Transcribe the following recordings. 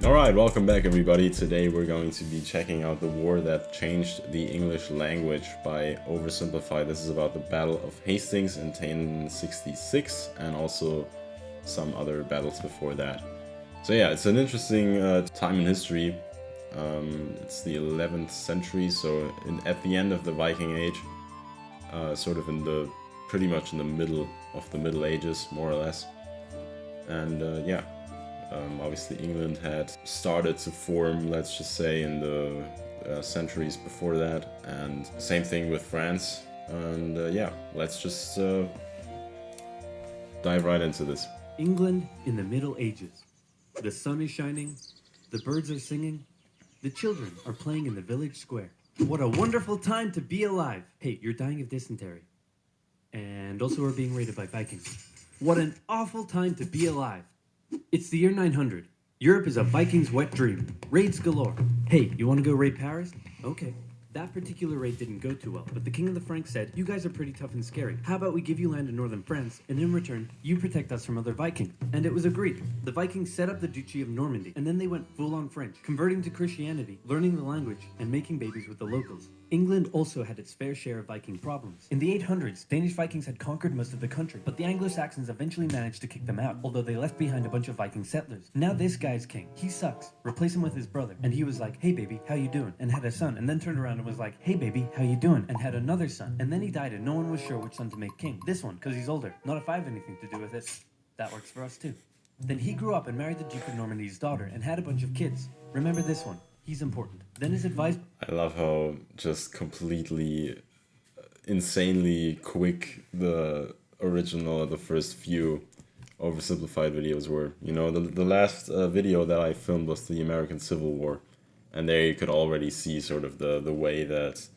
Alright, welcome back everybody. Today we're going to be checking out the war that changed the English language by Oversimplified. This is about the Battle of Hastings in 1066 and also some other battles before that. So yeah, it's an interesting time in history. It's the 11th century, so at the end of the Viking Age, sort of pretty much in the middle of the Middle Ages, more or less. And obviously England had started to form, let's just say, in the centuries before that, and same thing with France. And let's just dive right into this. England in the Middle Ages. The sun is shining, the birds are singing, the children are playing in the village square. What a wonderful time to be alive! Hey, you're dying of dysentery. And also we're being raided by Vikings. What an awful time to be alive! It's the year 900. Europe is a Viking's wet dream. Raids galore. Hey, you want to go raid Paris? Okay. That particular raid didn't go too well, but the king of the Franks said, "You guys are pretty tough and scary. How about we give you land in northern France, and in return, you protect us from other Vikings?" And it was agreed. The Vikings set up the Duchy of Normandy, and then they went full-on French, converting to Christianity, learning the language, and making babies with the locals. England also had its fair share of Viking problems. In the 800s, Danish Vikings had conquered most of the country, but the Anglo-Saxons eventually managed to kick them out, although they left behind a bunch of Viking settlers. Now this guy's king. He sucks. Replace him with his brother. And he was like, "Hey baby, how you doing?" and had a son, and then turned around and was like, "Hey baby, how you doing?" and had another son. And then he died and no one was sure which son to make king. This one, because he's older. Not if I have anything to do with it. That works for us too. Then he grew up and married the Duke of Normandy's daughter and had a bunch of kids. Remember this one. He's important. Then his advice... I love how just completely insanely quick the original, the first few oversimplified videos were. You know, the last video that I filmed was the American Civil War, and there you could already see sort of the way that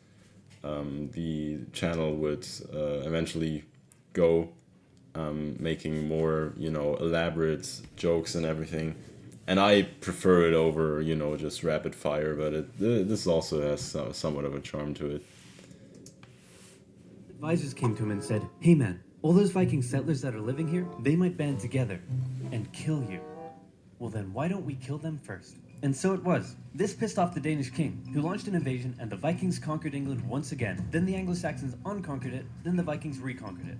the channel would eventually go, making more, you know, elaborate jokes and everything. And I prefer it over, you know, just rapid fire, but this also has somewhat of a charm to it. Advisors came to him and said, "Hey man, all those Viking settlers that are living here, they might band together and kill you. Well then, why don't we kill them first?" And so it was. This pissed off the Danish king, who launched an invasion, and the Vikings conquered England once again. Then the Anglo-Saxons unconquered it, then the Vikings reconquered it.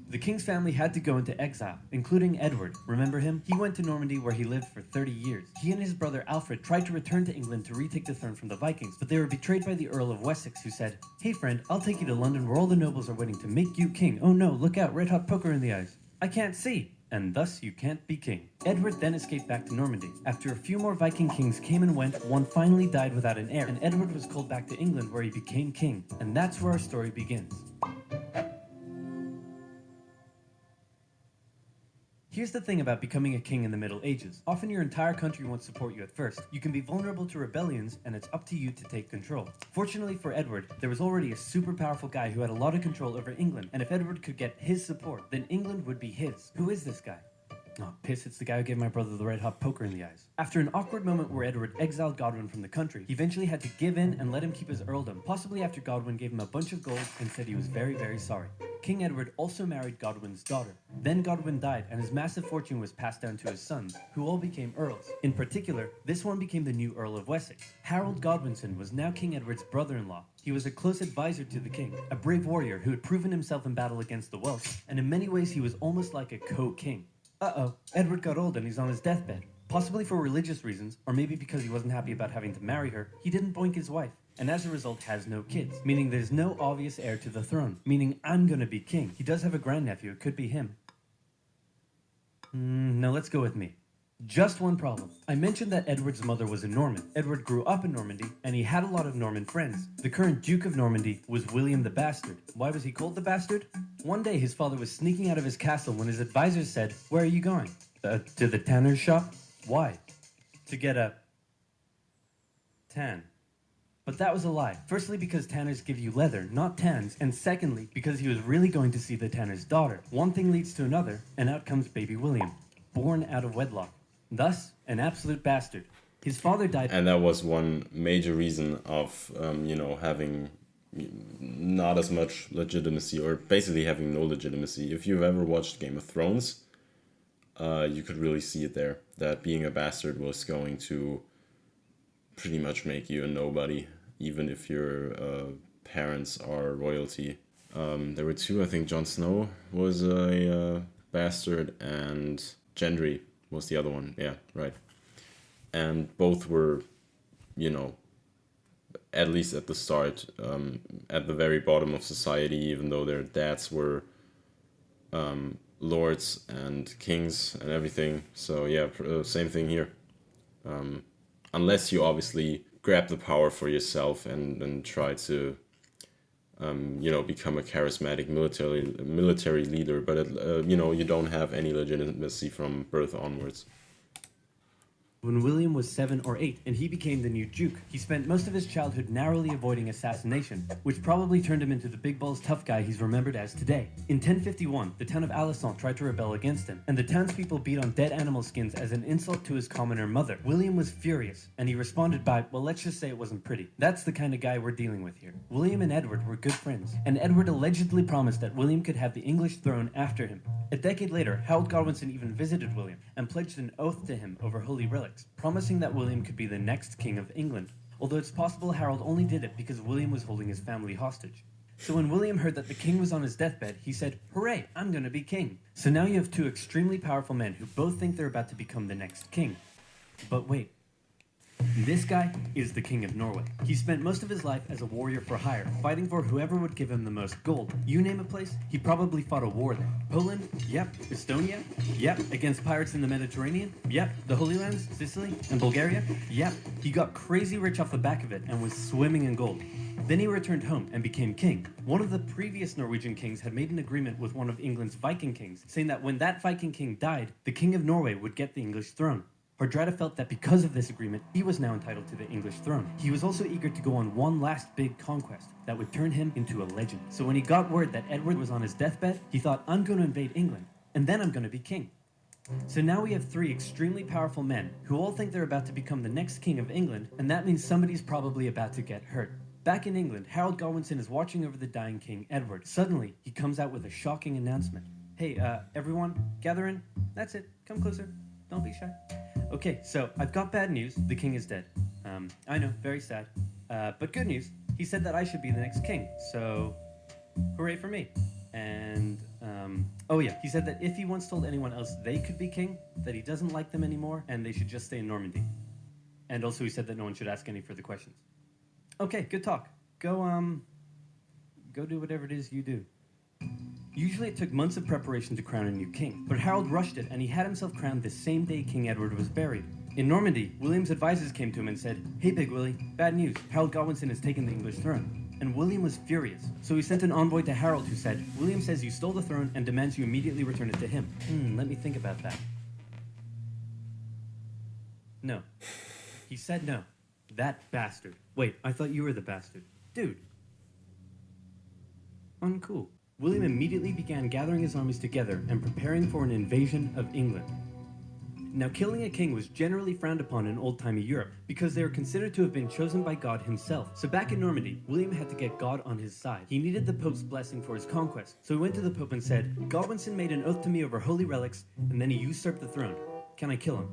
The king's family had to go into exile, including Edward. Remember him? He went to Normandy where he lived for 30 years. He and his brother Alfred tried to return to England to retake the throne from the Vikings, but they were betrayed by the Earl of Wessex, who said, "Hey friend, I'll take you to London where all the nobles are waiting to make you king. Oh no, look out, red hot poker in the eyes. I can't see. And thus you can't be king." Edward then escaped back to Normandy. After a few more Viking kings came and went, one finally died without an heir, and Edward was called back to England where he became king. And that's where our story begins. Here's the thing about becoming a king in the Middle Ages. Often your entire country won't support you at first. You can be vulnerable to rebellions, and it's up to you to take control. Fortunately for Edward, there was already a super powerful guy who had a lot of control over England, and if Edward could get his support, then England would be his. Who is this guy? Oh, piss, it's the guy who gave my brother the red hot poker in the eyes. After an awkward moment where Edward exiled Godwin from the country, he eventually had to give in and let him keep his earldom, possibly after Godwin gave him a bunch of gold and said he was very, very sorry. King Edward also married Godwin's daughter. Then Godwin died, and his massive fortune was passed down to his sons, who all became earls. In particular, this one became the new Earl of Wessex. Harold Godwinson was now King Edward's brother-in-law. He was a close advisor to the king, a brave warrior who had proven himself in battle against the Welsh, and in many ways he was almost like a co-king. Uh-oh, Edward got old and he's on his deathbed. Possibly for religious reasons, or maybe because he wasn't happy about having to marry her, he didn't boink his wife, and as a result has no kids, meaning there's no obvious heir to the throne, meaning I'm gonna be king. He does have a grandnephew, it could be him. No, let's go with me. Just one problem. I mentioned that Edward's mother was a Norman. Edward grew up in Normandy, and he had a lot of Norman friends. The current Duke of Normandy was William the Bastard. Why was he called the Bastard? One day his father was sneaking out of his castle when his advisors said, "Where are you going?" To the tanner's shop? Why? To get a tan. But that was a lie. Firstly, because tanners give you leather, not tans, and secondly, because he was really going to see the tanner's daughter. One thing leads to another, and out comes baby William, born out of wedlock. Thus, an absolute bastard. His father died... And that was one major reason of, you know, having not as much legitimacy, or basically having no legitimacy. If you've ever watched Game of Thrones, you could really see it there, that being a bastard was going to pretty much make you a nobody, even if your parents are royalty. There were two, I think Jon Snow was a bastard, and Gendry was the other one. Yeah, right. And both were, you know, at least at the start, at the very bottom of society, even though their dads were lords and kings and everything. So yeah, same thing here. Unless you obviously grab the power for yourself and try to, become a charismatic military leader, but you don't have any legitimacy from birth onwards. When William was 7 or 8 and he became the new Duke, he spent most of his childhood narrowly avoiding assassination, which probably turned him into the big balls tough guy he's remembered as today. In 1051, the town of Alençon tried to rebel against him, and the townspeople beat on dead animal skins as an insult to his commoner mother. William was furious, and he responded by, well, let's just say it wasn't pretty. That's the kind of guy we're dealing with here. William and Edward were good friends, and Edward allegedly promised that William could have the English throne after him. A decade later, Harold Godwinson even visited William and pledged an oath to him over holy relics, promising that William could be the next king of England, although it's possible Harold only did it because William was holding his family hostage. So when William heard that the king was on his deathbed, he said, hooray, I'm gonna be king. So now you have two extremely powerful men who both think they're about to become the next king. But wait. This guy is the King of Norway. He spent most of his life as a warrior for hire, fighting for whoever would give him the most gold. You name a place, he probably fought a war there. Poland? Yep. Estonia? Yep. Against pirates in the Mediterranean? Yep. The Holy Lands? Sicily? And Bulgaria? Yep. He got crazy rich off the back of it and was swimming in gold. Then he returned home and became king. One of the previous Norwegian kings had made an agreement with one of England's Viking kings, saying that when that Viking king died, the King of Norway would get the English throne. Hardrada felt that because of this agreement, he was now entitled to the English throne. He was also eager to go on one last big conquest that would turn him into a legend. So when he got word that Edward was on his deathbed, he thought, I'm going to invade England, and then I'm going to be king. So now we have three extremely powerful men who all think they're about to become the next king of England, and that means somebody's probably about to get hurt. Back in England, Harold Godwinson is watching over the dying King Edward. Suddenly, he comes out with a shocking announcement. Hey, everyone, gather in. That's it. Come closer. Don't be shy. Okay, so I've got bad news. The king is dead. I know, very sad. But good news. He said that I should be the next king. So, hooray for me. And, oh yeah, he said that if he once told anyone else they could be king, that he doesn't like them anymore and they should just stay in Normandy. And also he said that no one should ask any further questions. Okay, good talk. Go do whatever it is you do. Usually it took months of preparation to crown a new king, but Harold rushed it and he had himself crowned the same day King Edward was buried. In Normandy, William's advisors came to him and said, hey Big Willie, bad news, Harold Godwinson has taken the English throne. And William was furious, so he sent an envoy to Harold who said, William says you stole the throne and demands you immediately return it to him. Let me think about that. No. He said no. That bastard. Wait, I thought you were the bastard. Dude. Uncool. William immediately began gathering his armies together and preparing for an invasion of England. Now, killing a king was generally frowned upon in old-timey Europe because they were considered to have been chosen by God himself. So back in Normandy, William had to get God on his side. He needed the Pope's blessing for his conquest, so he went to the Pope and said, Godwinson made an oath to me over holy relics, and then he usurped the throne. Can I kill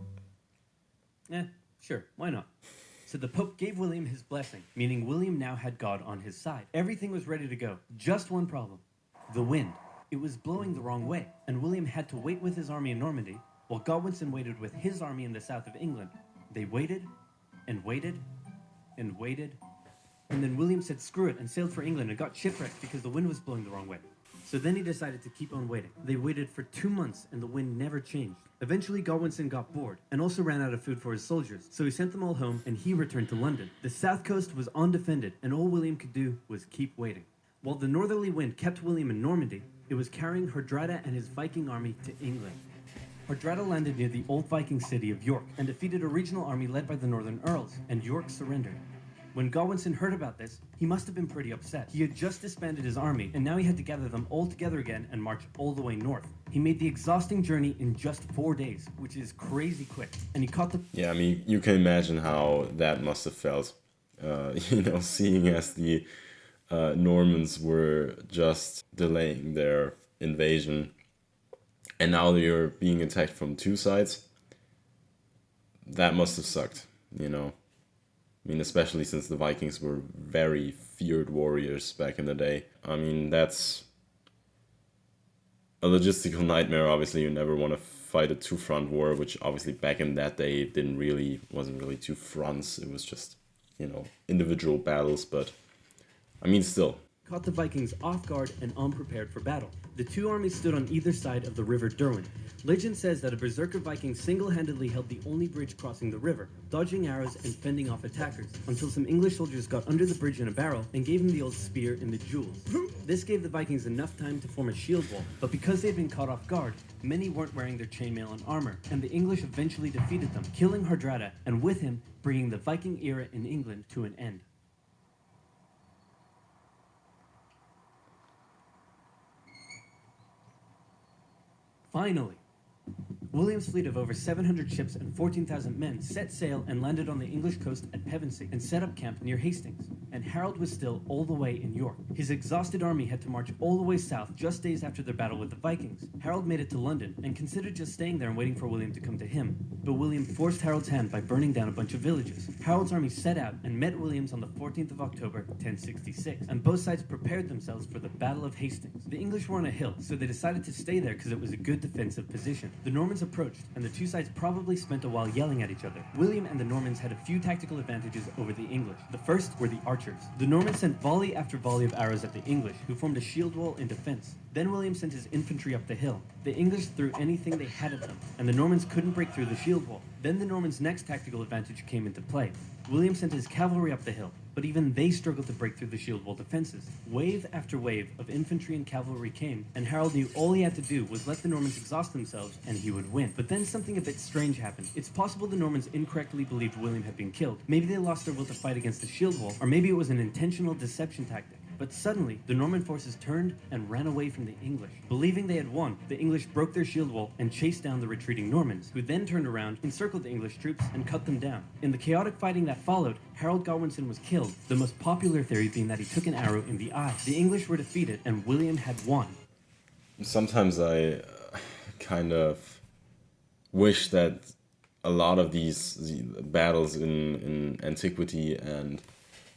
him? Sure, why not? So the Pope gave William his blessing, meaning William now had God on his side. Everything was ready to go. Just one problem. The wind. It was blowing the wrong way, and William had to wait with his army in Normandy, while Godwinson waited with his army in the south of England. They waited, and waited, and waited, and then William said screw it and sailed for England and got shipwrecked because the wind was blowing the wrong way. So then he decided to keep on waiting. They waited for 2 months and the wind never changed. Eventually Godwinson got bored and also ran out of food for his soldiers, so he sent them all home and he returned to London. The south coast was undefended and all William could do was keep waiting. While the northerly wind kept William in Normandy, it was carrying Hardrada and his Viking army to England. Hardrada landed near the old Viking city of York and defeated a regional army led by the Northern Earls, and York surrendered. When Godwinson heard about this, he must have been pretty upset. He had just disbanded his army, and now he had to gather them all together again and march all the way north. He made the exhausting journey in just 4 days, which is crazy quick, and he caught the... Yeah, I mean, you can imagine how that must have felt, seeing as the Normans were just delaying their invasion and now you're being attacked from two sides. That must have sucked, you know. I mean, especially since the Vikings were very feared warriors back in the day. I mean, that's a logistical nightmare. Obviously, you never want to fight a two-front war, which obviously back in that day wasn't really two fronts. It was just, individual battles. But I mean, still, caught the Vikings off guard and unprepared for battle. The two armies stood on either side of the river Derwent. Legend says that a berserker Viking single-handedly held the only bridge crossing the river, dodging arrows and fending off attackers, until some English soldiers got under the bridge in a barrel and gave him the old spear in the jewels. This gave the Vikings enough time to form a shield wall, but because they'd been caught off guard, many weren't wearing their chainmail and armor, and the English eventually defeated them, killing Hardrada, and with him, bringing the Viking era in England to an end. Finally, William's fleet of over 700 ships and 14,000 men set sail and landed on the English coast at Pevensey and set up camp near Hastings. And Harold was still all the way in York. His exhausted army had to march all the way south just days after their battle with the Vikings. Harold made it to London and considered just staying there and waiting for William to come to him. But William forced Harold's hand by burning down a bunch of villages. Harold's army set out and met William's on the 14th of October, 1066, and both sides prepared themselves for the Battle of Hastings. The English were on a hill, so they decided to stay there because it was a good defensive position. The Normans approached, and the two sides probably spent a while yelling at each other. William and the Normans had a few tactical advantages over the English. The first were the archers. The Normans sent volley after volley of arrows at the English, who formed a shield wall in defense. Then William sent his infantry up the hill. The English threw anything they had at them, and the Normans couldn't break through the shield wall. Then the Normans' next tactical advantage came into play. William sent his cavalry up the hill, but even they struggled to break through the shield wall defenses. Wave after wave of infantry and cavalry came, and Harold knew all he had to do was let the Normans exhaust themselves, and he would win. But then something a bit strange happened. It's possible the Normans incorrectly believed William had been killed. Maybe they lost their will to fight against the shield wall, or maybe it was an intentional deception tactic. But suddenly, the Norman forces turned and ran away from the English. Believing they had won, the English broke their shield wall and chased down the retreating Normans, who then turned around, encircled the English troops, and cut them down. In the chaotic fighting that followed, Harold Godwinson was killed, the most popular theory being that he took an arrow in the eye. The English were defeated, and William had won. Sometimes I kind of wish that a lot of these battles in antiquity and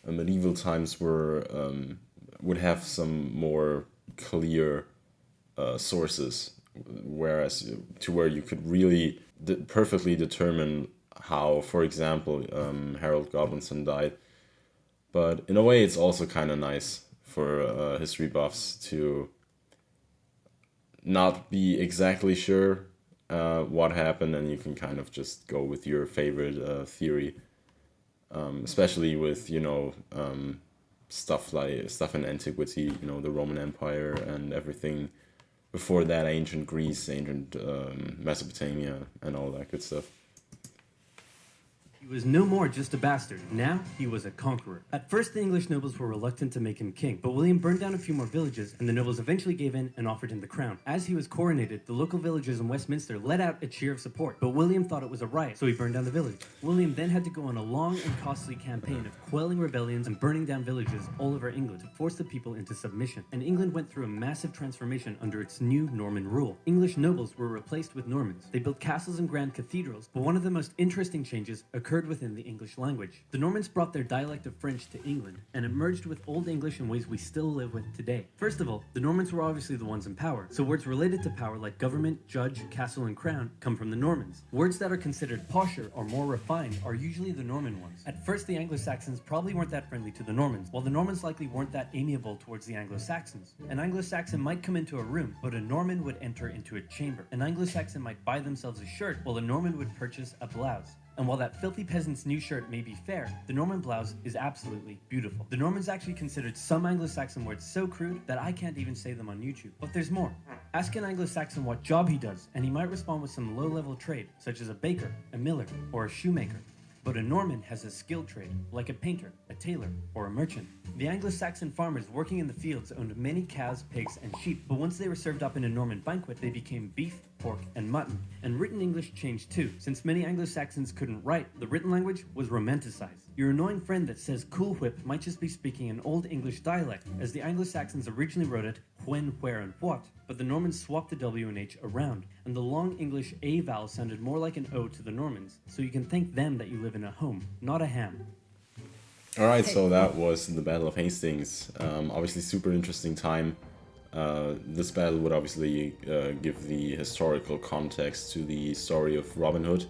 medieval times would have some more clear sources, where you could really perfectly determine how, for example, Harold Godwinson died. But in a way, it's also kind of nice for history buffs to not be exactly sure what happened, and you can kind of just go with your favorite theory. Especially with stuff in antiquity, the Roman Empire and everything before that, ancient Greece, ancient Mesopotamia, and all that good stuff. He was no more just a bastard. Now he was a conqueror. At first, the English nobles were reluctant to make him king, but William burned down a few more villages, and the nobles eventually gave in and offered him the crown. As he was coronated, the local villagers in Westminster let out a cheer of support, but William thought it was a riot, so he burned down the village. William then had to go on a long and costly campaign of quelling rebellions and burning down villages all over England to force the people into submission. And England went through a massive transformation under its new Norman rule. English nobles were replaced with Normans. They built castles and grand cathedrals, but one of the most interesting changes occurred within the English language. The Normans brought their dialect of French to England, and it merged with Old English in ways we still live with today. First of all, the Normans were obviously the ones in power, so words related to power like government, judge, castle, and crown come from the Normans. Words that are considered posher or more refined are usually the Norman ones. At first, the Anglo-Saxons probably weren't that friendly to the Normans, while the Normans likely weren't that amiable towards the Anglo-Saxons. An Anglo-Saxon might come into a room, but a Norman would enter into a chamber. An Anglo-Saxon might buy themselves a shirt, while a Norman would purchase a blouse. And while that filthy peasant's new shirt may be fair, the Norman blouse is absolutely beautiful. The Normans actually considered some Anglo-Saxon words so crude that I can't even say them on YouTube. But there's more. Ask an Anglo-Saxon what job he does, and he might respond with some low-level trade, such as a baker, a miller, or a shoemaker. But a Norman has a skilled trade, like a painter, a tailor, or a merchant. The Anglo-Saxon farmers working in the fields owned many cows, pigs, and sheep, but once they were served up in a Norman banquet, they became beef, pork, and mutton. And written English changed too. Since many Anglo-Saxons couldn't write, the written language was romanticized. Your annoying friend that says Cool Whip might just be speaking an Old English dialect, as the Anglo-Saxons originally wrote it when, where, and what, but the Normans swapped the W and H around, and the long English A vowel sounded more like an O to the Normans, so you can thank them that you live in a home, not a ham. Alright, so that was the Battle of Hastings. Obviously super interesting time. This battle would obviously give the historical context to the story of Robin Hood.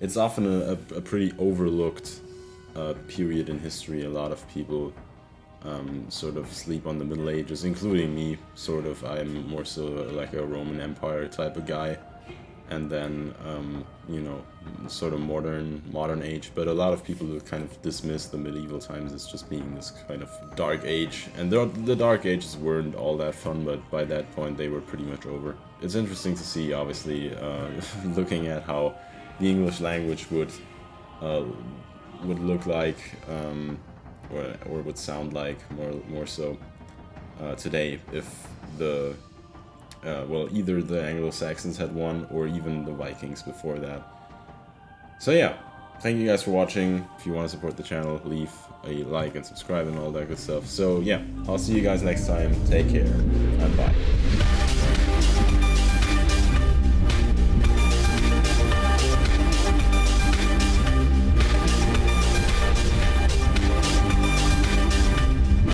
It's often a pretty overlooked period in history. A lot of people sort of sleep on the Middle Ages, including me, sort of. I'm more so like a Roman Empire type of guy. And then, you know, sort of modern age, but a lot of people would kind of dismiss the medieval times as just being this kind of dark age, and the dark ages weren't all that fun, but by that point they were pretty much over. It's interesting to see, obviously, looking at how the English language would look like, or would sound like more so today if the well, either the Anglo-Saxons had won or even the Vikings before that. So yeah, thank you guys for watching. If you want to support the channel, leave a like and subscribe and all that good stuff. So yeah, I'll see you guys next time. Take care and bye.